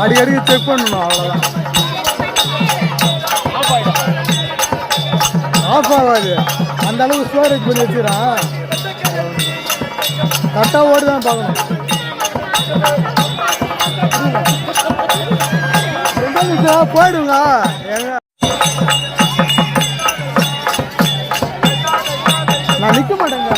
அடிக்கடிக்கு செக் பண்ணணும், அவ்வளோதான். ஆஃப் ஆகாது, அந்த அளவுக்கு ஸ்டோரேஜ் பண்ணி வச்சுக்கிறான். கரெக்டாக ஓடி தான் பார்க்கணும். போயிடுங்க எங்க நான் நிற்க மாட்டேங்க.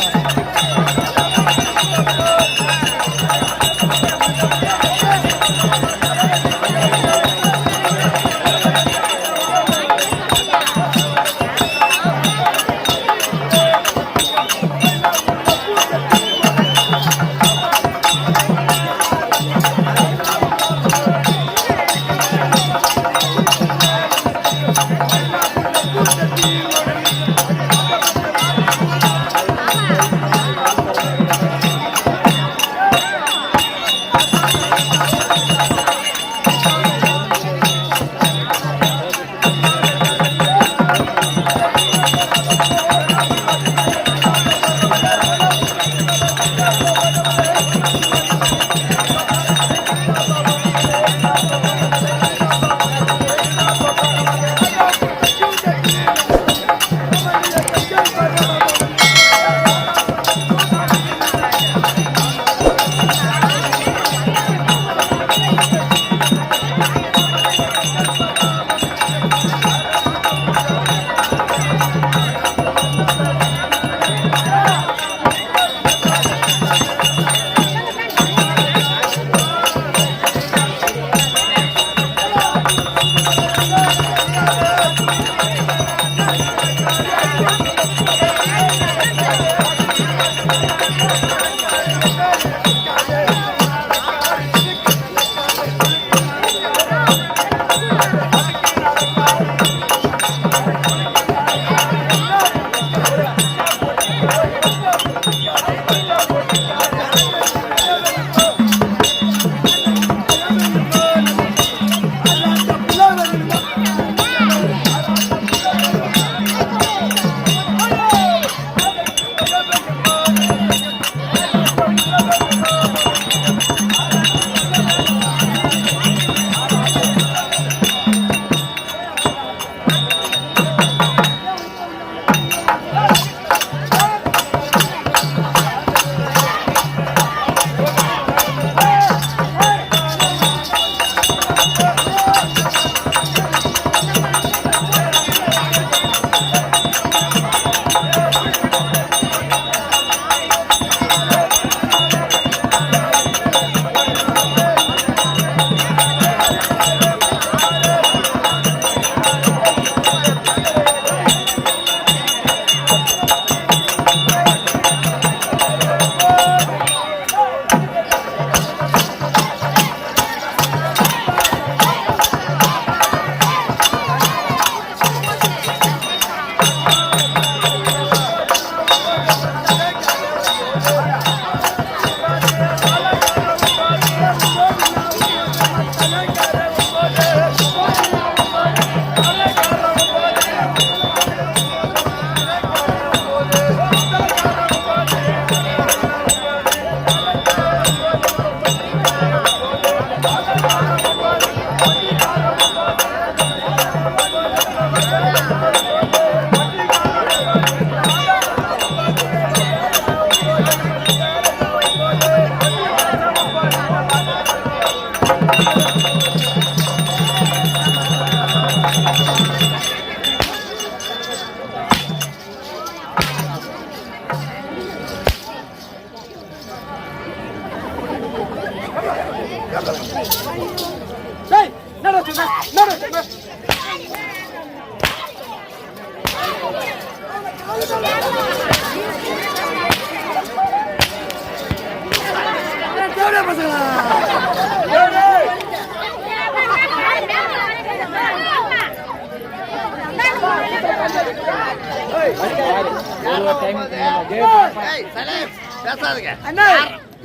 பேசாதுங்க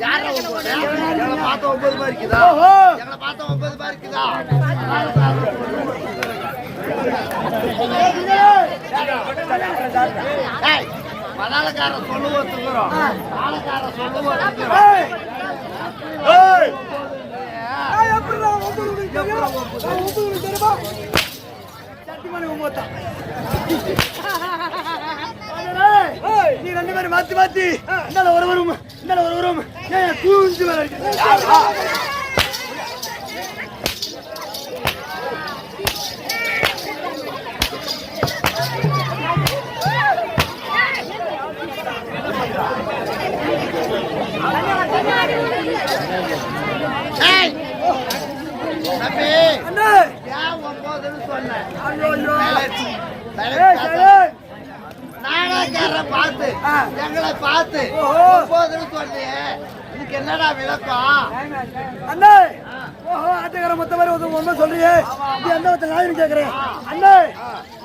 யார எங்களை பார்த்த 9 மாதிரி இருக்குதா எங்களை பார்த்த 9 மாதிரி இருக்குதா மணாலக்காரன் சொல்லுவோம் ஆளக்காரன் சொல்லுவோம் நீ 2 பேரும் மாத்தி மாத்தி ஒரு வரும் கூஞ்சு வேலை பார்த்து எங்களை பார்த்து 9 சொன்னியே இதுக்கு என்னடா விளக்கம் அண்ணே ஆட்டக்கார மொத்த மாதிரி ஒண்ணு சொல்றியே எந்த நாயின்னு கேக்குறேன் அண்ணே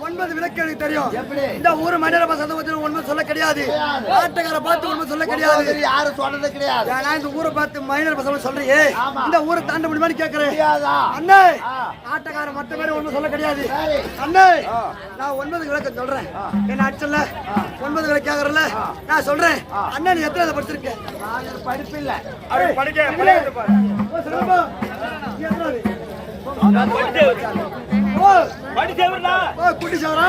9 விளக்கு எனக்கு தெரியும் இந்த ஊரு மண்டல பசங்க ஒண்ணு சொல்ல கிடையாது ஆட்டக்கார பார்த்து ஒண்ணு சொல்ல கிடையாது யாரும் சொன்னது கிடையாது நான் இந்த ஊரை பார்த்து மைனர் பசங்க சொல்றியே இந்த ஊரை தாண்ட முடியுமான்னு கேக்குறேன் அண்ணே ஆட்டக்கார மொத்த மாதிரி ஒண்ணு சொல்ல கிடையாது அண்ணே நான் 9 விளக்கு சொல்றேன் என்ன அடிச்சல 9 விளக்கு கேக்குறல நான் சொல்றேன் அண்ணா நீ எத்தனை படிச்சிருக்க படிப்பு இல்ல குட்டி சவரா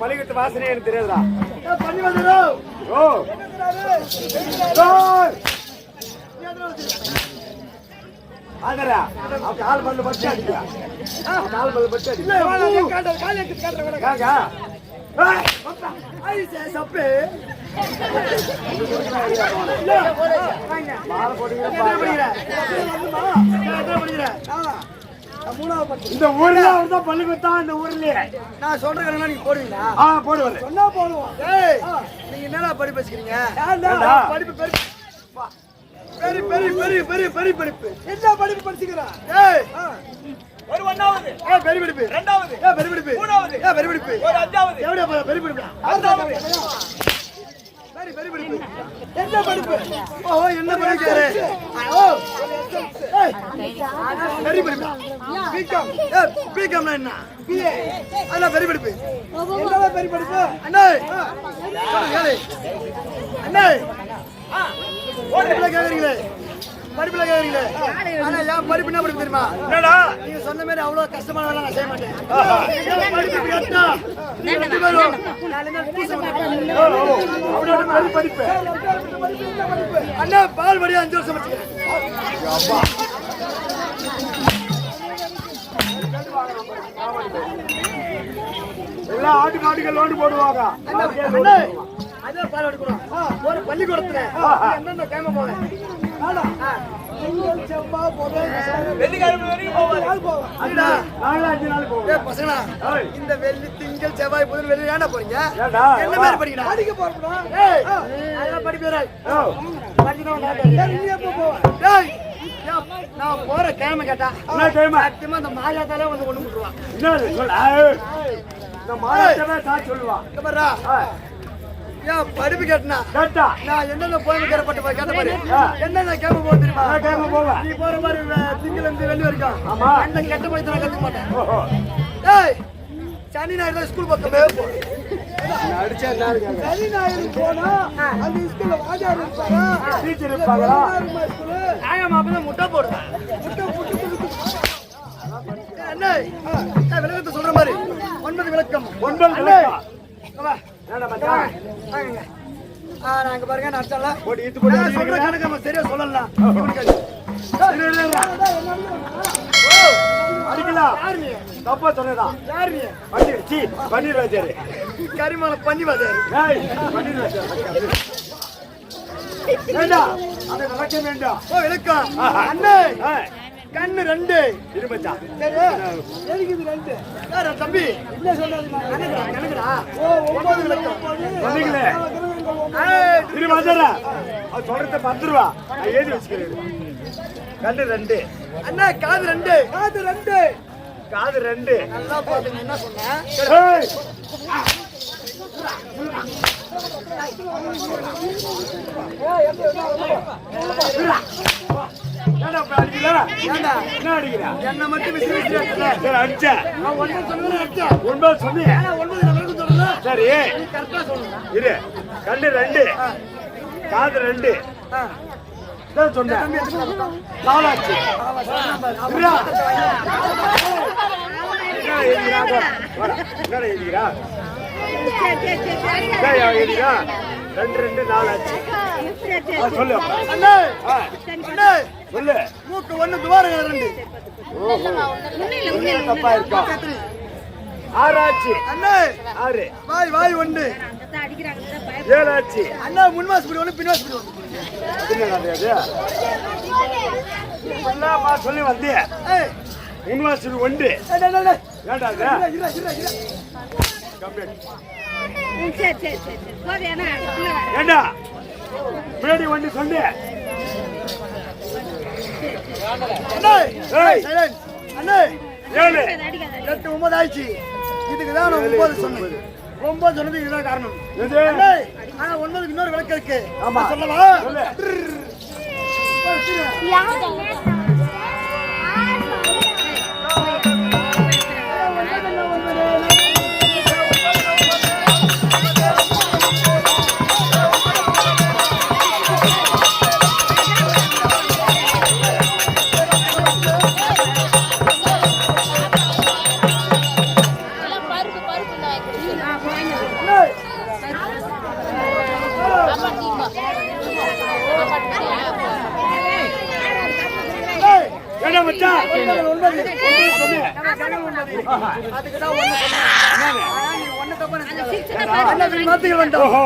பள்ளிக்கட்டு வாசனை எனக்கு தெரியாதுடா பண்ணி வந்துடும் ஆதரா கால் பல்லு பட்டு அடிக்கிறா கால் பல்லு பட்டு அடிக்கிறா சப்பே இந்த ஊர்ல தான் பள்ளி கொடுத்தான் இந்த ஊர்லயே நான் சொல்றேன் நீங்க போடுவீங்களா போடுவேன் சொன்னா போடுவோம் நீங்க என்னடா படிப்பு வச்சுக்கிறீங்க படிப்பு பெரிய பெரிய பெரிய பெரிய பெரிய படிப்பு என்ன படிப்பு படிச்சுக்கிறா ஒரு ஒன்னாவது பெரிய படிப்பு இரண்டாவது பெரிய படிப்பு மூணாவது பெரிய படிப்பு ஒரு அஞ்சாவது எவ்வளவு பெரிய படிப்பு பெரிய படிப்பு என்ன படிப்பு என்ன படிக்கிறாரு பெரிய படிப்பு பிகாம் பிகாம்னா என்ன பிஏ அதான் பெரிய படிப்பு என்ன பெரிய படிப்பு அண்ணே அண்ணே கேக்குறீங்களே படிப்புல கேக்குறீங்களே ஆனா ஏன் படிப்பு என்ன படிப்பு தெரியுமா நீங்க சொன்ன மாதிரி அவ்வளவு கஷ்டமான வேலை நான் செய்ய மாட்டேன் படிப்பு கேட்டா நீங்க 2 பேரும் படிப்பு அண்ணா பால் படியா 5 வருஷம் படிச்சுக்கிறேன் எல்லாம் ஆட்டுக்காட்டுகள் லோடு போடுவாங்க அதே பால் எடுக்கணும் ஒரு பள்ளிக்கூடத்துல என்னென்ன கேம போவேன் இந்த வெள்ளி திங்கள் செவ்வாய் புதன் வெள்ளி ஏன்டா போறீங்க என்ன மாதிரி படிக்கணும் அடிக்க போறோம் படிப்பேன் நான் போற கிழமை கேட்டா சத்தியமா அந்த மாயாத்தாலே வந்து கொண்டு விட்டுருவான் சொல்லுவான் படிப்பு கேட்டா நான் என்னென்ன போய் கேட்பட்டு கேட்ட மாதிரி என்னென்ன கேம போக தெரியுமா நீ போற மாதிரி திங்கள் இருந்து வெள்ளி வரைக்கும் அந்த கெட்ட போய் நான் கத்துக்க மாட்டேன் சனி ஞாயிறு ஸ்கூல் பக்கமே சனி ஞாயிறு போனா அந்த ஸ்கூல்ல வாத்தியார் இருப்பாரா டீச்சர் இருப்பாங்களா அப்பதான் முட்டை போடுவேன் என்ன விளக்கத்தை சொல்ற மாதிரி 9 விளக்கம் 9 விளக்கம் நாங்க பாருங்க நடத்தல சொல்ற கணக்கு நம்ம சரியா சொல்லலாம் அடிக்கலாம் தப்பா சொன்னதான் பன்னீர் வச்சாரு கரிமலை பண்ணி வாதாரு பன்னீர் வச்சாரு வேண்டாம் அதை விளக்க வேண்டாம். ஓ விளக்கம். அண்ணே ஆ, கண்ணு ரெண்டு. இரு மச்சான். சரி எதுக்கு இது ரெண்டு? யாரா தம்பி என்ன சொல்றது? கணக்குடா. ஓ 9 விளக்கம். சொன்னீங்களே. ஏய், இரு வந்துடுறேன். அவன் சொல்றத 10 ரூபா நான் எழுதி வச்சுக்கிறேன். கண்ணு 2, அண்ணா காது ரெண்டு. காது ரெண்டு. காது 2. நல்லா பாத்துங்க என்ன சொன்னேன்? ஏய், என்னடா இப்ப அடிக்கல? ஏண்டா என்ன அடிக்கிறா? என்ன மட்டும் விசிறி விசிறி அடிச்சல. சரி, அடிச்சேன். நான் ஒண்ணு சொன்னேன் அடிச்சேன். உண்மை சொன்னீங்க. ஆனா 9 நம்மளுக்கு சொல்லல. சரி, நீ கரெக்டா சொல்லணும். இரு. கண்ணு 2, காது 2. ஆ. இதான் சொன்னேன். தம்பி எடுத்து நாலாச்சு. ஆமா சொன்னா பாரு. இருடா. என்ன எழுதிக்கிறா? வாடா. என்ன எழுதிக்கிறா? என்ன எழுதிக்கிறா? 2, 2, 4 ஆச்சு. சொல்லு அப்பா. அண்ணே ஆ, அண்ணே சொல்லு. மூக்கு ஒண்ணு துவாரங்க ரெண்டு. ஒண்ணு தப்பா இருக்கா? 6 ஆச்சு. அண்ணே 6. வாய் ஒண்ணு. 7 ஆச்சு. அண்ணா முன்வாசப்படி ஒண்ணு பின்வாசப்படி ஒண்ணு. என்னடா இது? என்னம்மா சொல்லி வந்தியே? ஏய் முன்வாசல் 1. டேய் டேய் டேய். ஏன்டா இது? இரு இரு இரு. கம்ப்ளீட். ஏண்டா முன்னாடி 1 சொன்னே. அண்ணே ஏய். சைலன்ஸ். அண்ணே 7. 8 9 ஆயிடுச்சு. இதுக்கு தான் நான் 9 சொன்னேன். 9 சொன்னது இதுதான் காரணம். எது? அண்ணே ஆனா 9க்கு இன்னொரு விளக்கம் இருக்கு. ஆமா. நான் சொல்லவா? சொல்லு. ஏண்டா மச்சான்? 9 சொன்னே. ஆஹா. அதுக்கு தான் 1 சொன்னேன். என்னங்க? நீ 1 தப்பா நினைச்சீங்க. அண்ணா நீ மாத்திக்க வேண்டாம். ஓஹோ.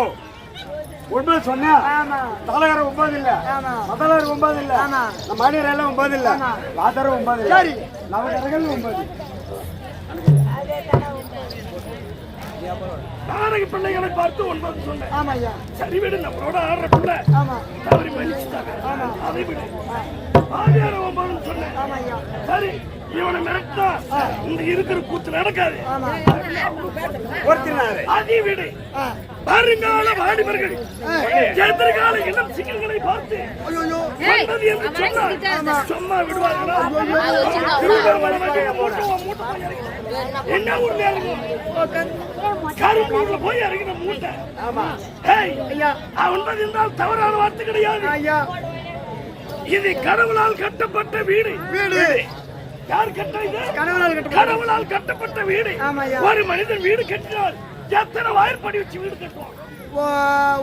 உண்மை சொன்னா ஆமா தலைவர 9 இல்ல, ஆமா முதல்வர் 9 இல்ல, ஆமா. நம்ம மணியர் 9 இல்ல, ஆமா. வாதர் 9 இல்ல, சரி. நவகரங்கள் 9. நாடக பிள்ளைகளை பார்த்து 9 சொன்னேன். ஆமா ஐயா சரி விடு, நம்மளோட ஆடுற பிள்ளை ஆமா தவறி மன்னிச்சுட்டாங்க. ஆமா. அதை விடு. ஆதியார 9 சொன்னேன். ஆமா ஐயா சரி, இவனை மிரட்டா இந்த இருக்கிற கூத்து நடக்காது. ஆமா ஒருத்தினாரு அதை விடு. வருங்கால வாலிபர்கள் எதிர்கால இளம் சிங்கங்களை பார்த்து ஐயோ வந்தது என்று சொன்னால் சும்மா விடுவாங்களா? என்ன ஊர்ல கரும்பூர்ல போய் இறங்கின மூட்டை. ஐயா அவன் என்றால் தவறான வார்த்தை கிடையாது. ஐயா இது கடவுளால் கட்டப்பட்ட வீடு. வீடு. யார் கட்டுறது? கடவுளால் கட்டப்பட்ட கடவுளால் கட்டப்பட்ட வீடு. ஆமா ஐயா. ஒரு மனிதன் வீடு கட்டினார், எத்தனை வாய்ப்படி வச்சு வீடு கட்டுவான்?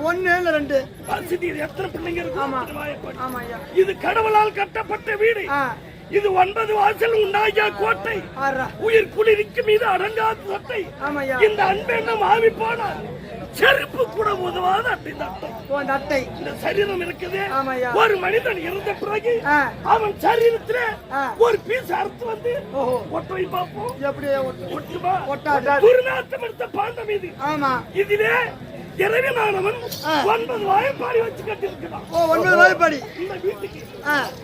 1 இல்ல 2 வசதி எத்தனை பிள்ளைங்க இருக்கு? அத்தனை வாய்ப்படி. ஆமா ஐயா இது கடவுளால் கட்டப்பட்ட வீடு. இது 9 வாசல் உண்டாகிய கோட்டை. ஆறா உயிர் குளிருக்கு மீது அடங்காத சட்டை. ஆமா ஐயா இந்த அன்பெண்ணம் ஆவி போனார், செருப்பு கூட உதவாத அட்டை தட்டை. அந்த அட்டை இந்த சரீரம் இருக்குது. ஆமா ஐயா. ஒரு மனிதன் இறந்த பிறகு அவன் சரீரத்துல ஒரு பீஸ் அறுத்து வந்து ஒட்ட வை பார்ப்போம். எப்படி ஒட்டுமா? ஒட்டாது. குருநாத்தம் எடுத்த பாண்டம் இது. ஆமா இதிலே இறைவனானவன் 9 வாய்ப்பாடி வச்சு கட்டிருக்கிறான். 9 வாய்ப்பாடி இந்த வீட்டுக்கு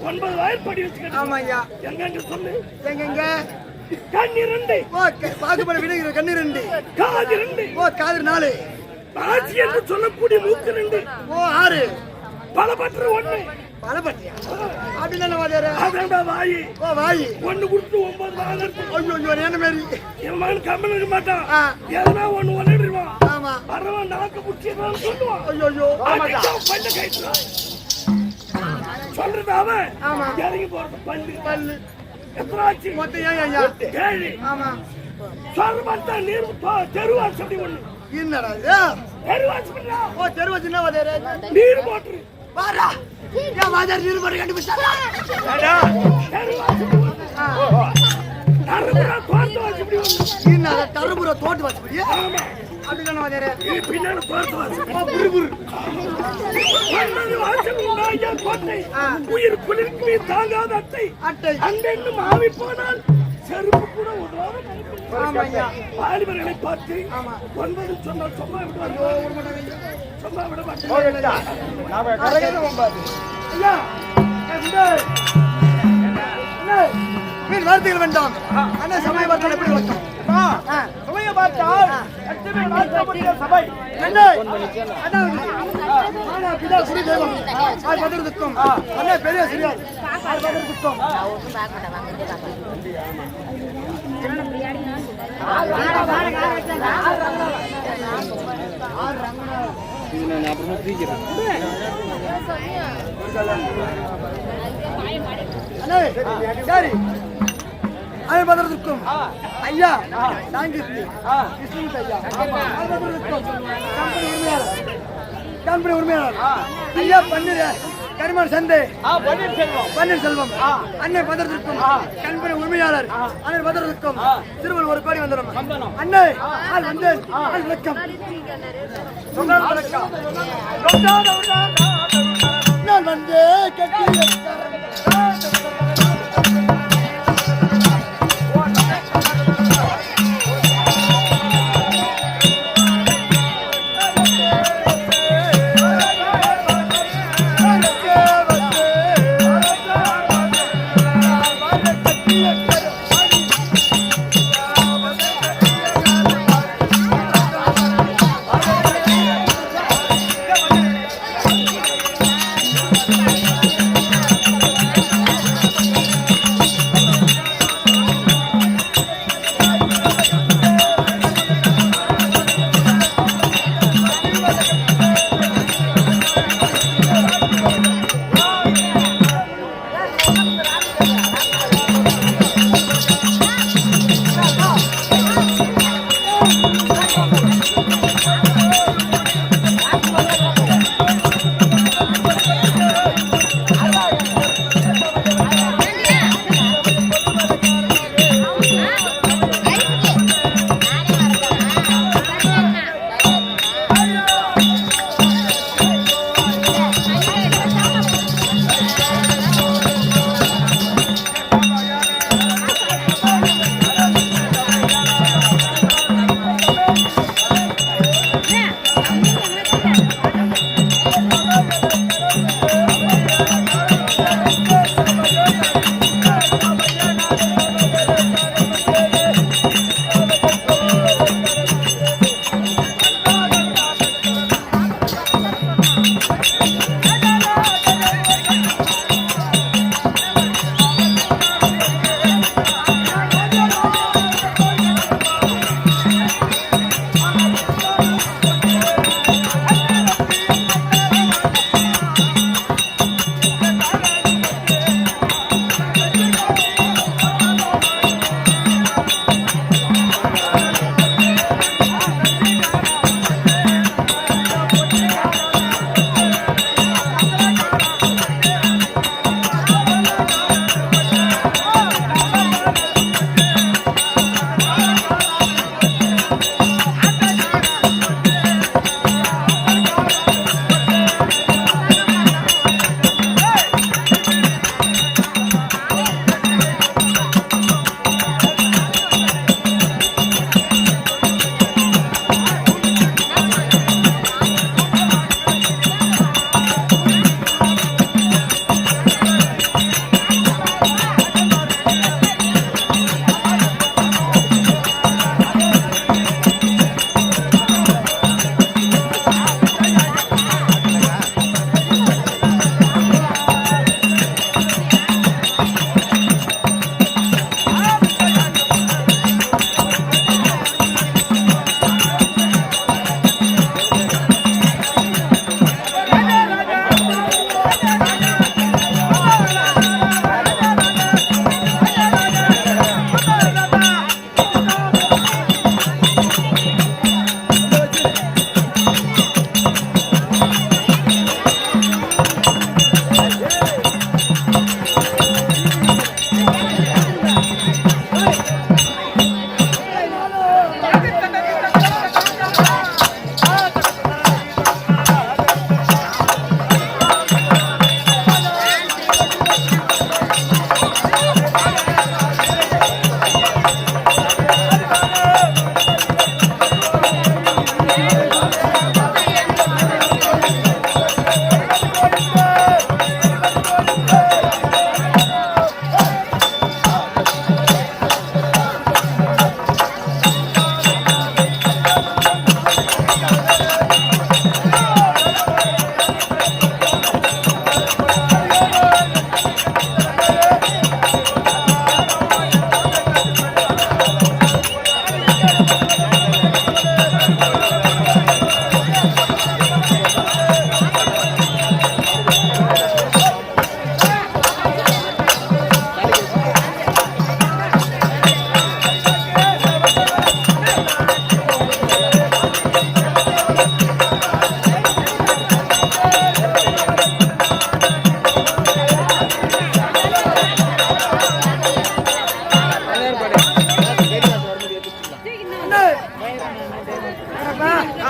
9 வாய்ப்பாடி வச்சு கட்டி. ஆமா ஐயா எங்க சொல்லு? எங்க கண்ணி 2, பாகுபடி விடுகிற கண்ணு 2, காது 2, காது 4, ஆட்சி என்று சொல்லக்கூடிய மூக்கு 2, 6 பலபற்ற 1. பலபட்டியா அப்படின்னா வாதியார அதான்டா வாயி. வாயி 1 கொடுத்து 9 வாங்குறது. ஐயோ என்ன மாரி என் மகன் கம்மன் இருக்க மாட்டான். எதனா ஒண்ணு ஒன்னிடுவான். ஆமா பரவாயில்ல, நாக்கு பிடிச்சிடுவான்னு சொல்லுவான். ஐயோ பல்ல கைட்டுறான் சொல்றது அவன். ஆமா இறங்கி போறது பல்லு. பல்லு எத்தனை ஆச்சு? மொத்தம் ஏன் ஐயா 7. ஆமா சொல்றா நீர் தெருவாச்சு. அப்படி ஒண்ணு என்னடா இது தெருவாச்சு. தெருவா சின்ன வாதியார நீர் போட்டு வாடா ஏன் வாதியார் நீர் போட்டு கண்டுபிடிச்சாரா? தெருவாச்சு. தரப்புறா தோட்டம் வாச்சு. இப்படி ஒண்ணு என்ன தரப்புற தோட்டு வாச்சு. ஆமா. அப்படி சொன்ன வாத்தியாரே. நீ பின்னால பார்த்து வாசல். ஒன்பது வாசல் உண்டாகிய கோட்டை. உயிர் குளிர்க்கு தாங்காத அட்டை. அட்டை. அங்கெங்கு மாறி போனால் செருப்பு கூட உதவாத ஆமாய்யா. வாலிபர்களை பார்த்து ஆமா. 9 சொன்னால் சும்மா விடுவாங்க. சும்மா விட மாட்டேன். ஐயா, வீண் வார்த்தைகள் வேண்டாம். அண்ணா சமய பார்த்தால் எப்படி வழக்கம்? சமய பார்த்தால் எத்தனை நாட்களுடைய சபை அண்ணா, அண்ணா பிதா குடி தெய்வம். ஆர் பதறதுக்கும். அண்ணா பெரிய சிறியார். ஆர் பதறதுக்கும். அண்ணே, சரி. ஆர் பதறதுக்கும். ஐயா, தாங்கிருந்தி. கிருஷ்ணமூர்த்தி ஐயா. ஆர் பதறதுக்கும். கம்பெனி உரிமையாளர். கம்பெனி உரிமையாளர். ஐயா பன்னீர் கரிமான் சந்தை. பன்னீர் செல்வம். அன்னை பதறதுக்கும். கம்பெனி உரிமையாளர். அண்ணன் பதறதுக்கும். திருவள் 1 கோடி வந்துடும். அண்ணே, ஆள் வந்தேன். ஆள் விளக்கம். சொன்னார் விளக்கம். நான் வந்து கட்டி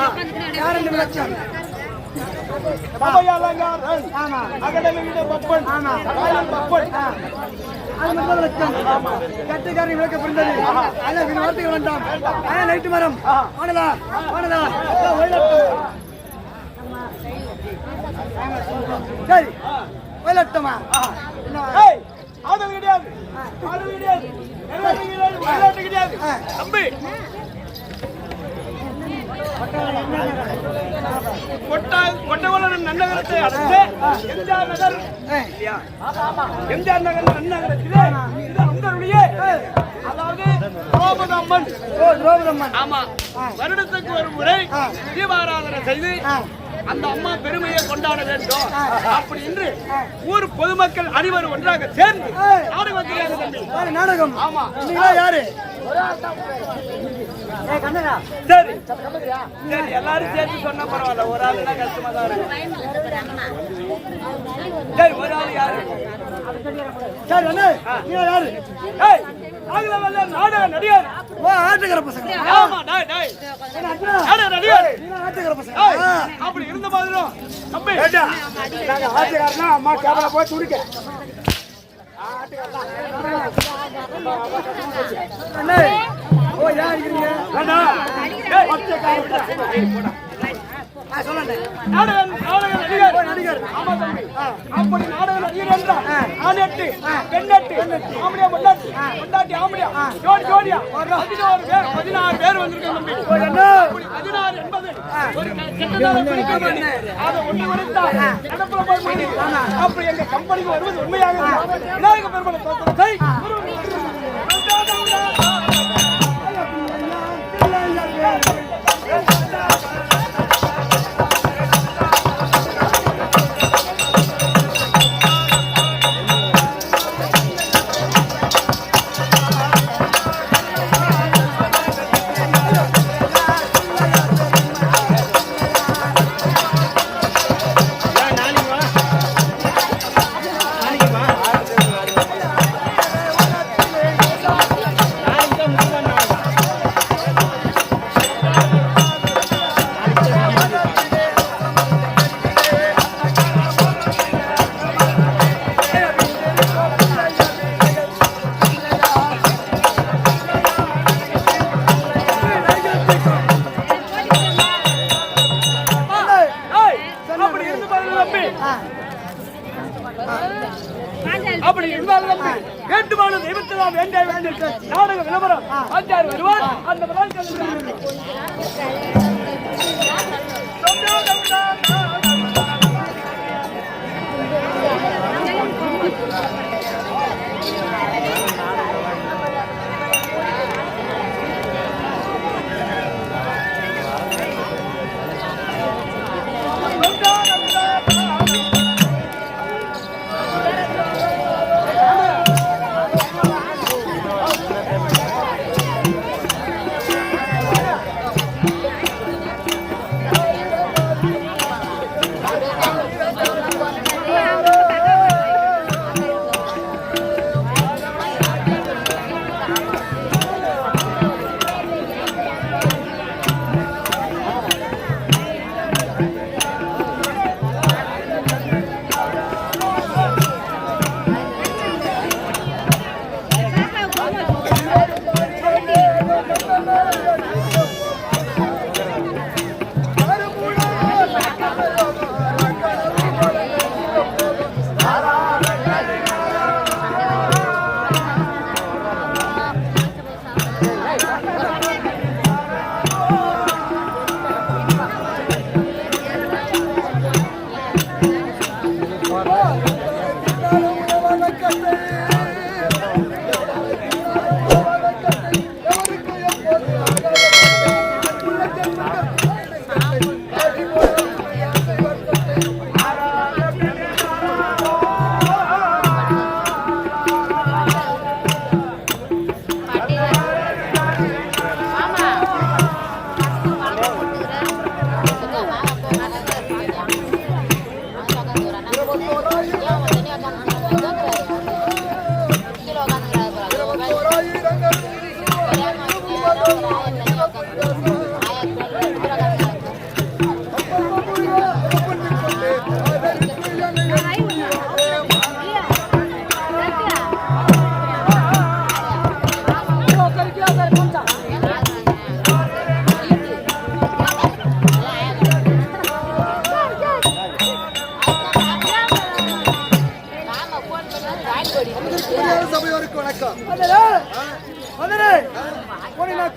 யார் ரெண்டு விளக்கம்? சபையலங்காரன் ஆமா அகடமிட பப்பன் ஆமா. ராயல் பப்பன் அது மட்டும் விளக்கம். கட்டுக்காரன் விளக்க புரிந்தது. அதான் வீண் வார்த்தைகள் வேண்டாம். லைட்டு மரம் வானதா வானதா ஒயிலட்டம். சரி ஒயிலட்டமா ஏய் ஆடல் கிடையாது ஆடல் கிடையாது விளையாட்டு கிடையாது விளையாட்டு கிடையாது தம்பி கொட்டவளன் நன்னகரத்தை அடுத்து எம்ஜிஆர் நகர் இல்லையா? எம்ஜிஆர் நகர் நன்னகரத்திலே இது அங்கருடைய அதாவது திரௌபதி அம்மன். ஓ திரௌபதம்மன். ஆமா வருடத்துக்கு ஒரு முறை தீபாராதனை செய்து அந்த அம்மா பெருமையை கொண்டாட வேண்டும் அப்படி என்று ஊர் பொதுமக்கள் அனைவரும் ஒன்றாக சேர்ந்து நாடகம் வைக்கிறாங்க தம்பி. நாடகம். ஆமா நீங்களா யாரு? சரி சரி எல்லாரும் சேர்த்து சொன்னா பரவாயில்ல. ஒரு ஆளுனா கஷ்டமா தான் இருக்கு. சரி ஒரு ஆள் யாரு? சரி அண்ணே நீங்க யாரு? ஏய் நாங்கள வல்ல நாடக நடிகர். ஓ ஆட்டுக்கார பசங்க. ஆமா டேய் டேய் நாடக நடிகர். நீங்க ஆட்டுக்கார பசங்க. ஏய் அப்படி இருந்த மாதிரியும் தம்பி ஏடா நாங்க ஆட்டுக்காரனா அம்மா கேமரா போய் துடிக்க அண்ணே ஓ யார் இருக்கீங்க? அண்ணா ஏய் பச்சை காய் விட போடா சொல்லுங்க. நாடக நடிகர். நடிகர். ஆமா தம்பி அப்படி நாடக நடிகர் என்றால் ஆனெட்டு பெண்ணெட்டு ஆம்படியா பொண்டாட்டி ஆம்படியா ஜோடி ஜோடியா 16 பேர் வந்திருக்காங்க தம்பி. அப்படி 16 என்பது ஒரு கெட்டதான குறிக்கோள். அதை ஒண்ணு வரைத்தா நடப்புல போய் முடியும். அப்படி எங்க கம்பெனிக்கு வருவது உண்மையாக விநாயக பெருமாளை தோற்றத்தை அப்படி இருந்தாலும் வேண்டுமான தெய்வத்தை நாம் வேண்டிய நாடக விளம்பரம் ஆச்சார் வருவார். அந்த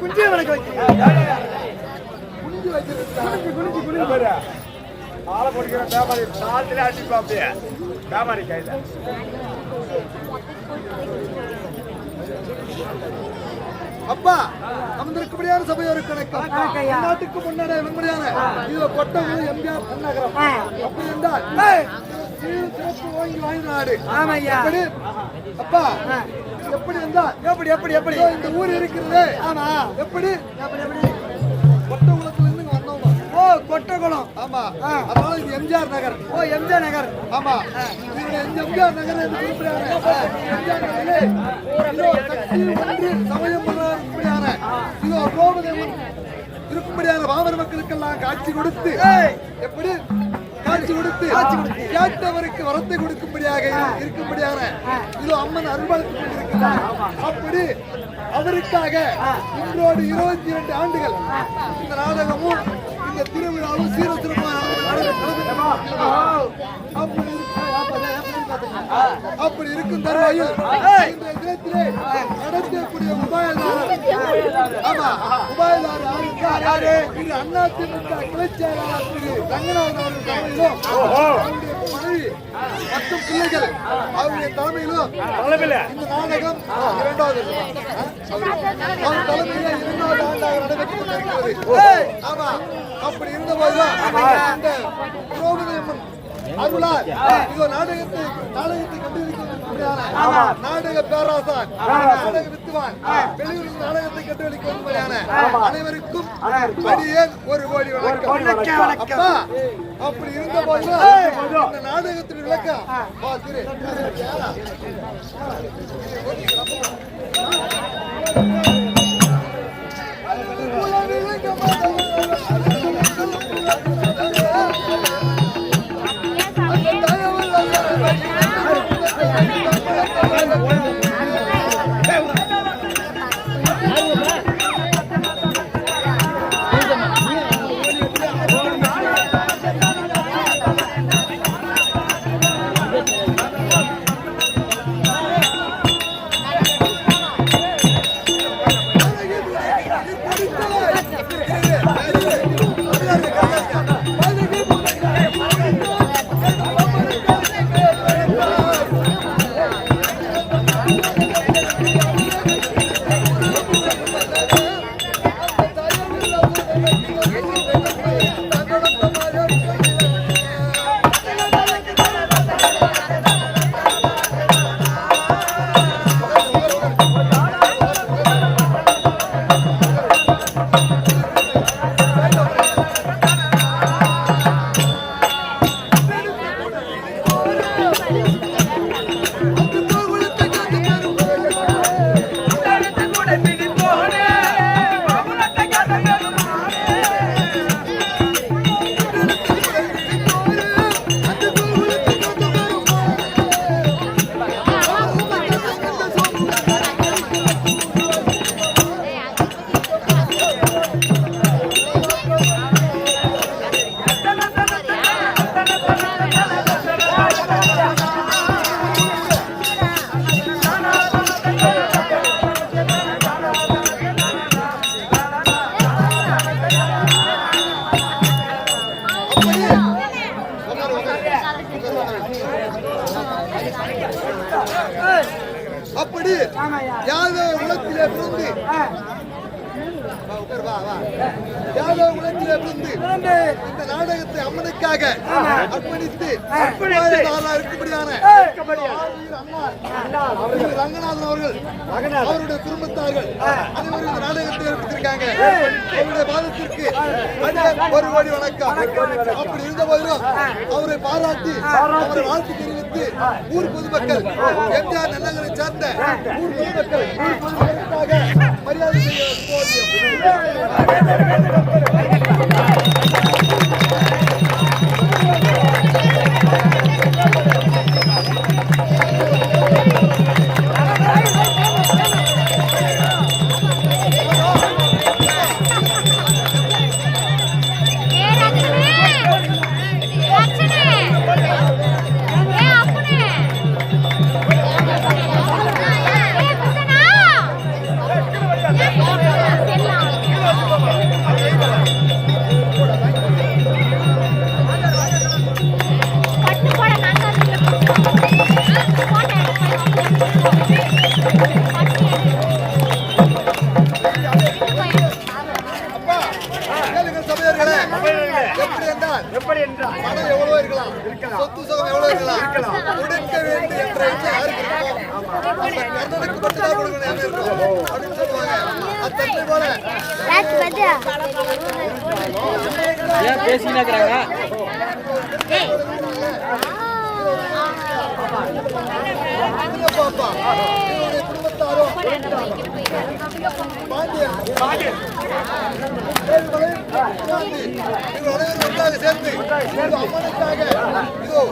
குஞ்சியை வளர்க்க வைக்க குனிஞ்சு பாரு ஆளை பிடிக்கிற வியாபாரி சாத்திலே அடிப்பா அப்படியே வியாபாரி கையில அப்பா அமர்ந்திருக்கும்படியான சபையோருக்கு வணக்கம். நாட்டுக்கு முன்னாடி வெண்மணியான இதுல கொட்டகுளம் எம்ஜிஆர் நகரம் அப்படி என்றால் சிறப்பு வாங்கி நாடு. எப்படி அப்பா எப்படி என்றால் எப்படி இந்த ஊர் இருக்கிறது. ஆமா எப்படி கொட்டகுளத்துல இருந்து வந்தோமா? ஓ கொட்டகுளம். ஆமா அதனால இது எம்ஜிஆர் நகர். ஓ எம்ஜிஆர் நகர். ஆமா எம்ஜிஆர் நகர் என்று குறிப்பிடுறாங்க. எம்ஜிஆர் நகரிலே சமயம் இருக்கும்படியான இதோ கோபதேவன் இருக்கும்படியான பாமர மக்களுக்கெல்லாம் காட்சி கொடுத்து எப்படி காட்சி கொடுத்து கேட்டவருக்கு வரத்தை கொடுக்கும்படியாக இருக்கும்படியான இதோ அம்மன் அருள்பாலித்துக் கொண்டிருக்கிறார். அப்படி அவருக்காக இன்றோடு 22 ஆண்டுகள் இந்த நாடகமும் இந்த திருவிழாவும் சீரசிறப்பாக அப்படி இருக்கும் தருவாயில் இந்த தினத்திலே நடத்தக்கூடிய உபாயதாரர் அதிமுக கிளைச் செயலாளர் திரு ரங்கநாதன் அவர்கள் தலைமையிலும் அவருடைய மனைவி மற்றும் பிள்ளைகள் அவருடைய தலைமையிலும் இந்த நாடகம் 2வது அவர் தலைமையில 2வது ஆண்டாக நடைபெற்றுக் கொண்டிருக்கிறது. ஆமா அப்படி இருந்த போதுதான் இந்த திரௌபதியம்மன் அருளால் இதோ நாடகத்தை கண்டுபிடிக்க நாடக பேராசான் நாடக வித்துவான் வெளியூர் நாடகத்தை கண்டுபிடிக்க அனைவருக்கும் அடியேன் 1 கோடி வணக்கம். அப்பா அப்படி இருந்த போது இந்த நாடகத்தின் விளக்கம் அப்படி யாதவ குலத்திலே பிறந்து யாதவ குலத்திலே பிறந்து இந்த நாடகத்தை அம்மனுக்காக அர்ப்பணித்து இருக்கும்படியான ரங்கநாதன் அவர்கள் அவருடைய குடும்பத்தார்கள் அனைவரும் இந்த நாடகத்தை ஏற்படுத்தியிருக்காங்க. அவருடைய பாதத்திற்கு 1 கோடி வணக்கம். அப்படி இருந்த போதிலும் அவரை பாராட்டி அவரை வாழ்த்து தெரிவித்து ஊர் பொதுமக்கள் எம்ஜிஆர் நல்லங்களை சார்ந்த ஊர் பொதுமக்கள் அவருக்காக மரியாதை செய்ய செல்லாம் எப்படி என்றால் எப்படி என்றால் பணம் எவ்வளவு இருக்கலாம் சொத்து சுகம் எவ்வளவு இருக்கலாம் கொடுக்க வேண்டும் என்ற எண்ணம் யாருக்கு இருக்குமோ அந்த கர்ணனுக்கு மட்டும்தான் கொடுக்கணும் எண்ணம் இருக்கும் அப்படின்னு சொல்லுவாங்க. அத்தனை போல ஏன் பேசினா இருக்கிறாங்க? பாப்பா இவருடைய குடும்பத்தாரோ பாண்டியன் இவர்கள் அனைவரும் ஒன்றாக சேர்ந்து அம்மனுக்காக இதோ